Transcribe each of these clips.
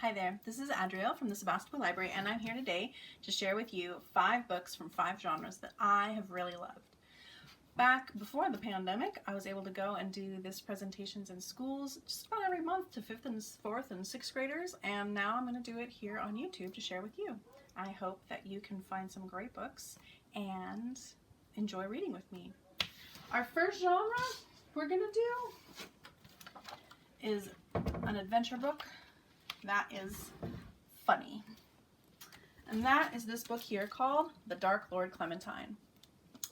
Hi there, this is Adriel from the Sebastopol Library, and I'm here today to share with you 5 books from 5 genres that I have really loved. Back before the pandemic, I was able to go and do this presentations in schools just about every month to 5th and 4th and 6th graders, and now I'm going to do it here on YouTube to share with you. I hope that you can find some great books and enjoy reading with me. Our first genre we're going to do is an adventure book that is funny. And that is this book here called The Dark Lord Clementine.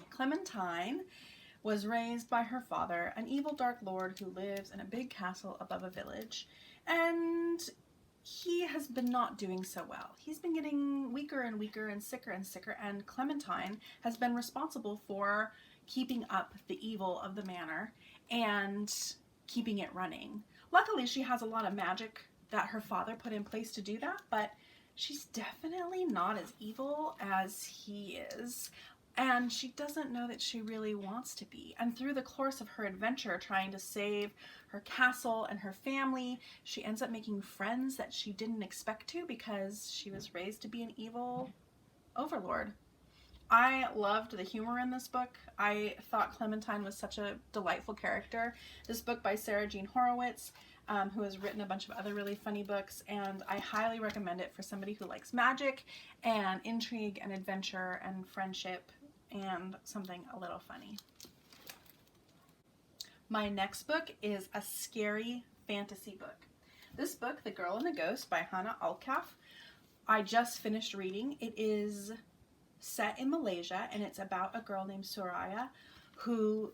Clementine was raised by her father, an evil dark lord who lives in a big castle above a village, and he has been not doing so well. He's been getting weaker and weaker and sicker, and Clementine has been responsible for keeping up the evil of the manor and keeping it running. Luckily, she has a lot of magic that her father put in place to do that, but she's definitely not as evil as he is, and she doesn't know that she really wants to be. And through the course of her adventure trying to save her castle and her family, she ends up making friends that she didn't expect to because she was raised to be an evil overlord. I loved the humor in this book. I thought Clementine was such a delightful character. This book by Sarah Jean Horowitz, who has written a bunch of other really funny books, and I highly recommend it for somebody who likes magic and intrigue and adventure and friendship and something a little funny. My next book is a scary fantasy book. This book, The Girl and the Ghost by Hannah Alkaf, I just finished reading. It is set in Malaysia, and it's about a girl named Soraya who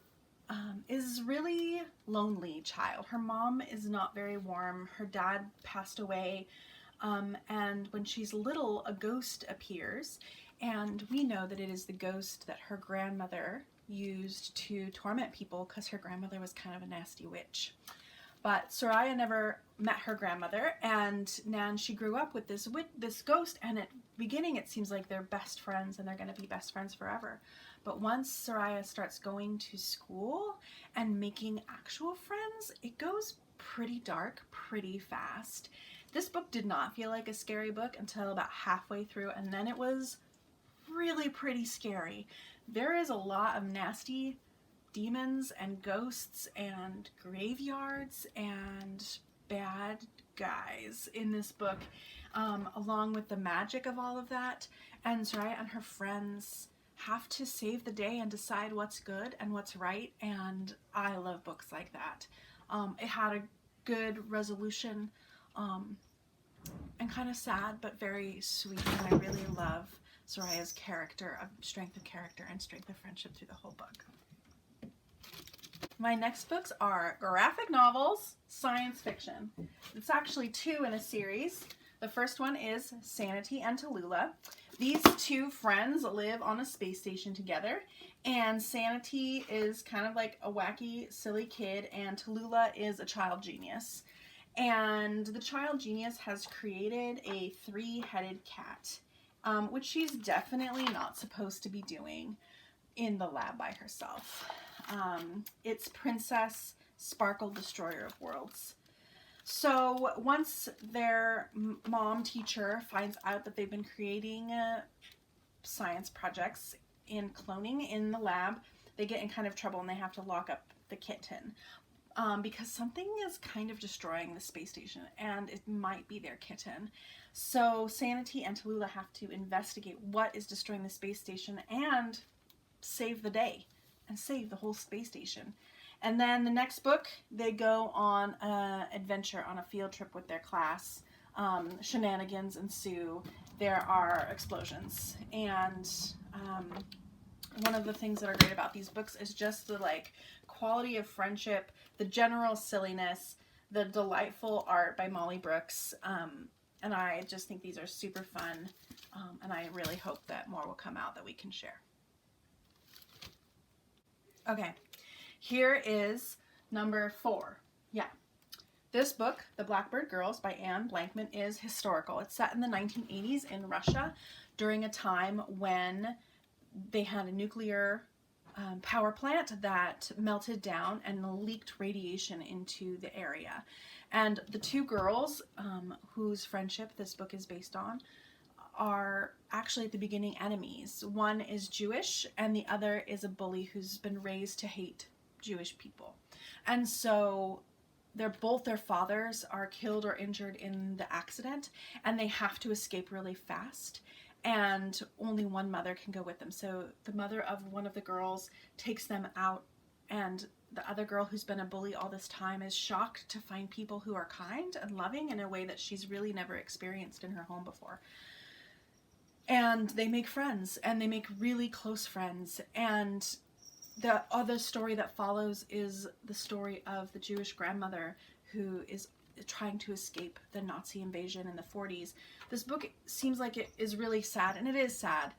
is really lonely child. Her mom is not very warm. Her dad passed away, and when she's little, a ghost appears, and we know that it is the ghost that her grandmother used to torment people because her grandmother was kind of a nasty witch. But Soraya never met her grandmother, and then she grew up with this ghost, and at the beginning it seems like they're best friends and they're going to be best friends forever. But once Soraya starts going to school and making actual friends, it goes pretty dark pretty fast. This book did not feel like a scary book until about halfway through, and then it was really pretty scary. There is a lot of nasty demons and ghosts and graveyards and bad guys in this book, along with the magic of all of that. And Soraya and her friends have to save the day and decide what's good and what's right, and I love books like that. It had a good resolution, and kind of sad but very sweet, and I really love Soraya's character, of strength of character and strength of friendship through the whole book. My next books are graphic novels, science fiction. It's actually 2 in a series. The first one is Sanity and Tallulah. These 2 friends live on a space station together, and Sanity is kind of like a wacky, silly kid, and Tallulah is a child genius. And the child genius has created a 3-headed cat, which she's definitely not supposed to be doing in the lab by herself. It's Princess Sparkle, Destroyer of Worlds. So once their mom teacher finds out that they've been creating science projects in cloning in the lab, they get in kind of trouble and they have to lock up the kitten, because something is kind of destroying the space station, and it might be their kitten. So Sanity and Tallulah have to investigate what is destroying the space station and save the day and save the whole space station. And then the next book, they go on an adventure on a field trip with their class. Shenanigans ensue. There are explosions. And one of the things that are great about these books is just the quality of friendship, the general silliness, the delightful art by Molly Brooks. And I just think these are super fun. And I really hope that more will come out that we can share. Okay, here is number 4. Yeah. This book, The Blackbird Girls by Anne Blankman, is historical. It's set in the 1980s in Russia during a time when they had a nuclear power plant that melted down and leaked radiation into the area. And the two girls whose friendship this book is based on are actually at the beginning enemies. One is Jewish and the other is a bully who's been raised to hate Jewish people. And so both their fathers are killed or injured in the accident, and they have to escape really fast. And only one mother can go with them. So the mother of one of the girls takes them out, and the other girl who's been a bully all this time is shocked to find people who are kind and loving in a way that she's really never experienced in her home before. And they make friends, and they make really close friends. And the other story that follows is the story of the Jewish grandmother who is trying to escape the Nazi invasion in the 40s. This book seems like it is really sad, and it is sad,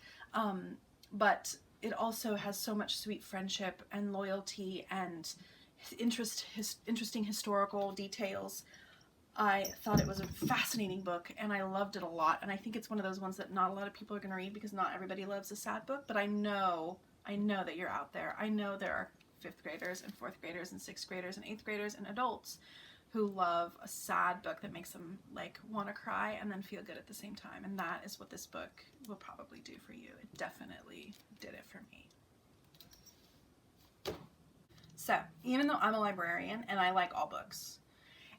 but it also has so much sweet friendship and loyalty and interesting historical details. I thought it was a fascinating book, and I loved it a lot, and I think it's one of those ones that not a lot of people are going to read because not everybody loves a sad book, but I know that you're out there. I know there are 5th graders and 4th graders and 6th graders and 8th graders and adults who love a sad book that makes them like want to cry and then feel good at the same time, and that is what this book will probably do for you. It definitely did it for me. So, even though I'm a librarian and I like all books,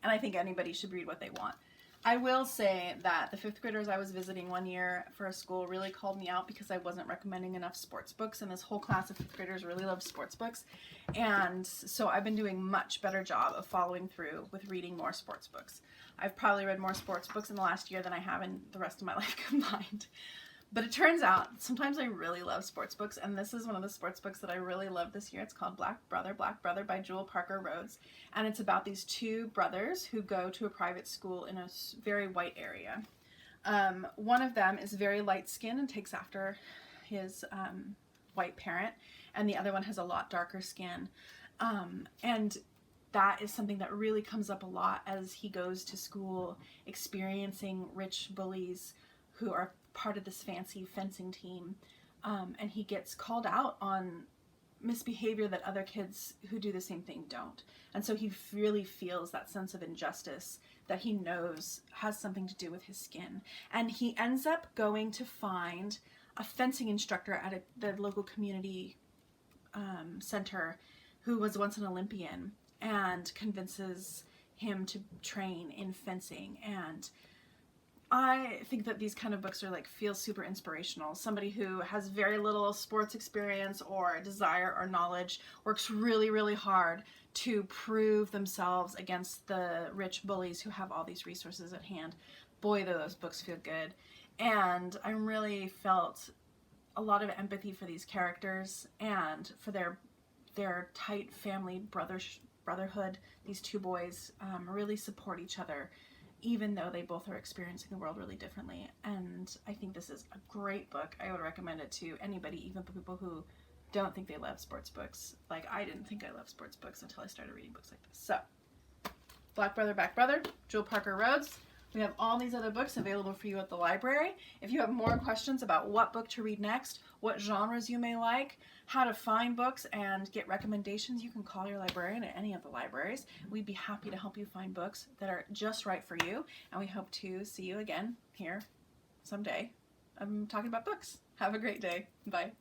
and I think anybody should read what they want, I will say that the 5th graders I was visiting one year for a school really called me out because I wasn't recommending enough sports books, and this whole class of 5th graders really loved sports books. And so I've been doing a much better job of following through with reading more sports books. I've probably read more sports books in the last year than I have in the rest of my life combined. But it turns out sometimes I really love sports books, and this is one of the sports books that I really loved this year. It's called Black Brother by Jewel Parker Rhodes, and it's about these two brothers who go to a private school in a very white area. One of them is very light-skinned and takes after his white parent, and the other one has a lot darker skin. And that is something that really comes up a lot as he goes to school, experiencing rich bullies who are part of this fancy fencing team, and he gets called out on misbehavior that other kids who do the same thing don't. And so he really feels that sense of injustice that he knows has something to do with his skin. And he ends up going to find a fencing instructor at the local community center who was once an Olympian, and convinces him to train in fencing. And I think that these kind of books are feel super inspirational. Somebody who has very little sports experience or desire or knowledge works really, really hard to prove themselves against the rich bullies who have all these resources at hand. Boy, do those books feel good. And I really felt a lot of empathy for these characters and for their tight family brotherhood. These two boys really support each other, even though they both are experiencing the world really differently. And I think this is a great book. I would recommend it to anybody, even people who don't think they love sports books. Like, I didn't think I loved sports books until I started reading books like this. So, Black Brother, Jewel Parker Rhodes. We have all these other books available for you at the library. If you have more questions about what book to read next, what genres you may like, how to find books and get recommendations, you can call your librarian at any of the libraries. We'd be happy to help you find books that are just right for you, and we hope to see you again here someday talking about books. Have a great day. Bye.